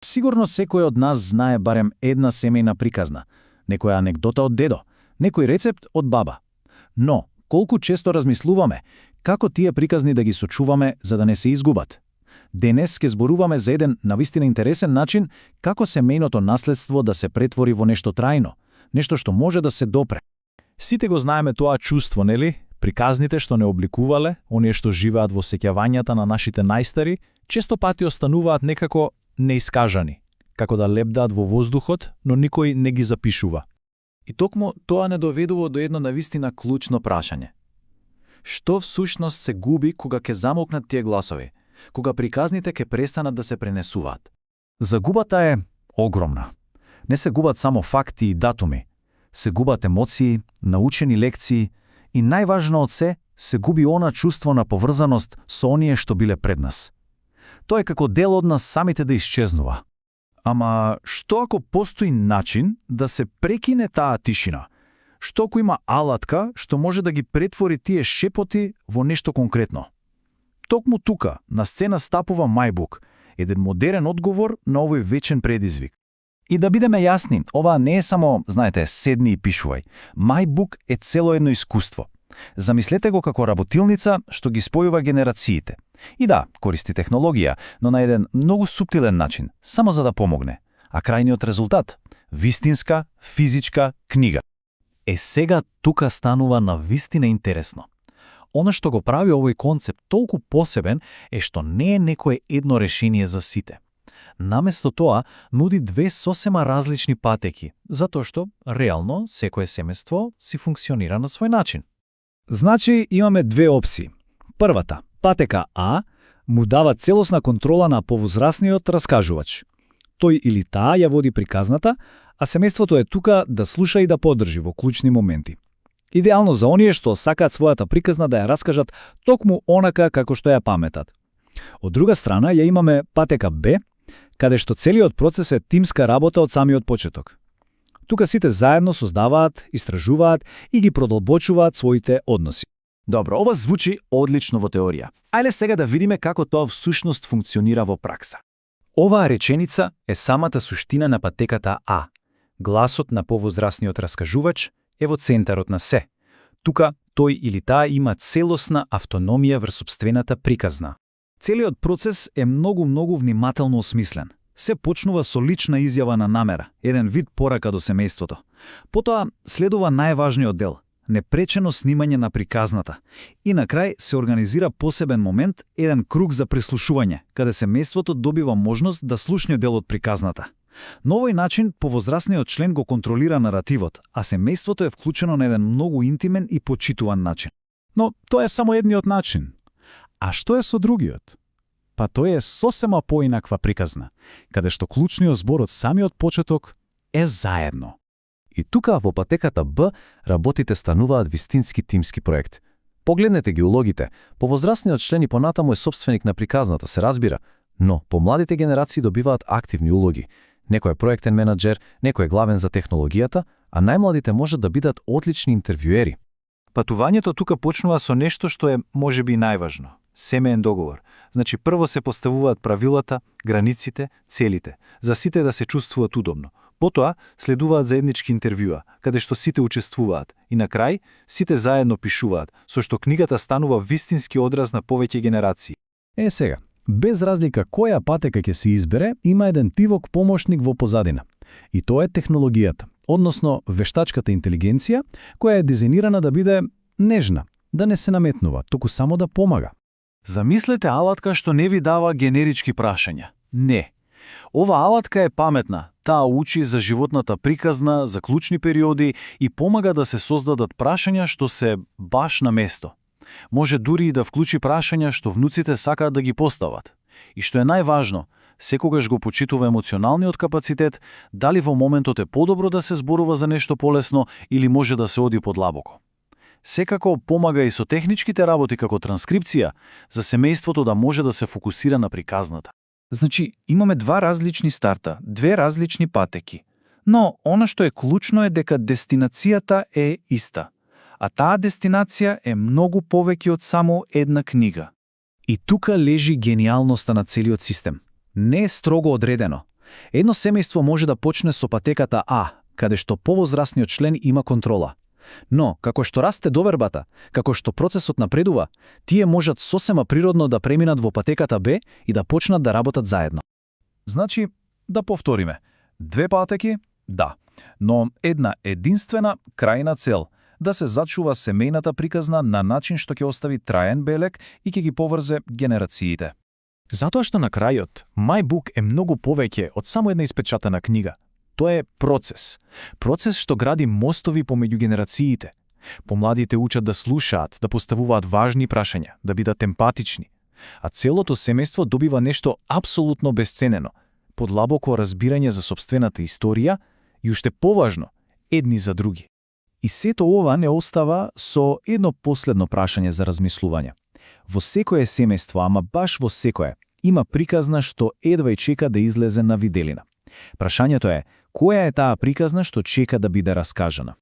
Сигурно секој од нас знае барем една семејна приказна, некоја анегдота од дедо, некој рецепт од баба. Но, колку често размислуваме, како тие приказни да ги сочуваме за да не се изгубат? Денес ќе зборуваме за еден навистина интересен начин како семејното наследство да се претвори во нешто трајно, нешто што може да се допре. Сите го знаеме тоа чувство, нели? Приказните што не обликувале, оние што живеат во сеќавањата на нашите најстари, често пати остануваат некако неискажани, како да лебдаат во воздухот, но никој не ги запишува. И токму тоа не доведува до едно навистина клучно прашање. Што всушност се губи кога ќе замолкнат тие гласови, кога приказните ќе престанат да се пренесуваат? Загубата е огромна. Не се губат само факти и датуми, се губат емоции, научени лекции и најважно од се губи она чувство на поврзаност со оние што биле пред нас. Тоа е како дел од нас самите да исчезнува. Ама што ако постои начин да се прекине таа тишина? Што ако има алатка што може да ги претвори тие шепоти во нешто конкретно? Токму тука, на сцена стапува MyBook, еден модерен одговор на овој вечен предизвик. И да бидеме јасни, ова не е само, знаете, седни и пишувај. MyBook е цело едно искуство. Замислете го како работилница што ги спојува генерациите. И да, користи технологија, но на еден многу суптилен начин, само за да помогне. А крајниот резултат – вистинска, физичка книга. Сега тука станува навистина интересно. Она што го прави овој концепт толку посебен е што не е некое едно решение за сите. Наместо тоа, нуди две сосема различни патеки, затоа што, реално, секое семејство си функционира на свој начин. Значи, имаме две опции. Првата, патека А, му дава целосна контрола на повозрасниот раскажувач. Тој или таа ја води приказната, а семејството е тука да слуша и да поддржи во клучни моменти. Идеално за оние што сакаат својата приказна да ја раскажат токму онака како што ја паметат. Од друга страна, ја имаме патека Б, каде што целиот процес е тимска работа од самиот почеток. Тука сите заедно создаваат, истражуваат и ги продолбочуваат своите односи. Добро, ова звучи одлично во теорија. Ајде сега да видиме како тоа всушност функционира во пракса. Оваа реченица е самата суштина на патеката А. Гласот на повозрасниот раскажувач е во центарот на се. Тука тој или таа има целосна автономија врз сопствената приказна. Целиот процес е многу внимателно осмислен. Се почнува со лична изјава на намера, еден вид порака до семејството. Потоа следува најважниот дел – непречено снимање на приказната. И на крај се организира посебен момент, еден круг за прислушување, каде семејството добива можност да слушне дел од приказната. На овој начин, повозрасниот член го контролира наративот, а семејството е вклучено на еден многу интимен и почитуван начин. Но тоа е само едниот начин. А што е со другиот? Па тој е сосема поинаква приказна, каде што клучниот збор од самиот почеток е заедно. И тука во патеката Б работите стануваат вистински тимски проект. Погледнете ги улогите. Повозрасниот член и понатаму е сопственик на приказната, се разбира, но помладите генерации добиваат активни улоги. Некој е проектен менаџер, некој е главен за технологијата, а најмладите можат да бидат одлични интервјуери. Патувањето тука почнува со нешто што е можеби најважно – семеен договор. Значи прво се поставуваат правилата, границите, целите, за сите да се чувствуваат удобно. Потоа следуваат заеднички интервјуа, каде што сите учествуваат, и на крај сите заедно пишуваат, со што книгата станува вистински одраз на повеќе генерации. Сега, без разлика која патека ќе се избере, има еден тивок помошник во позадина. И тоа е технологијата, односно вештачката интелигенција, која е дизајнирана да биде нежна, да не се наметнува, туку само да помага. Замислете алатка што не ви дава генерички прашања. Не. Ова алатка е паметна. Таа учи за животната приказна, за клучни периоди и помага да се создадат прашања што се баш на место. Може дури и да вклучи прашања што внуците сакаат да ги постават. И што е најважно, секогаш го почитува емоционалниот капацитет, дали во моментот е подобро да се зборува за нешто полесно или може да се оди подлабоко. Секако помага и со техничките работи како транскрипција, за семејството да може да се фокусира на приказната. Значи, имаме два различни старта, две различни патеки. Но, она што е клучно е дека дестинацијата е иста. А таа дестинација е многу повеќе од само една книга. И тука лежи гениалноста на целиот систем. Не е строго одредено. Едно семејство може да почне со патеката А, каде што повозрасниот член има контрола. Но, како што расте довербата, како што процесот напредува, тие можат сосема природно да преминат во патеката Б и да почнат да работат заедно. Значи, да повториме. 2 патеки? Да. Но една единствена крајна цел – да се зачува семејната приказна на начин што ќе остави траен белег и ќе ги поврзе генерациите. Затоа што на крајот, My Book е многу повеќе од само една испечатана книга. Тоа е процес. Процес што гради мостови помеѓу генерациите. Помладите учат да слушаат, да поставуваат важни прашања, да бидат емпатични. А целото семејство добива нешто апсолутно бесценено – подлабоко разбирање за сопствената историја и уште поважно, едни за други. И сето ова не остава со едно последно прашање за размислување. Во секое семејство, ама баш во секое, има приказна што едва и чека да излезе на виделина. Прашањето е, која е таа приказна што чека да биде раскажана?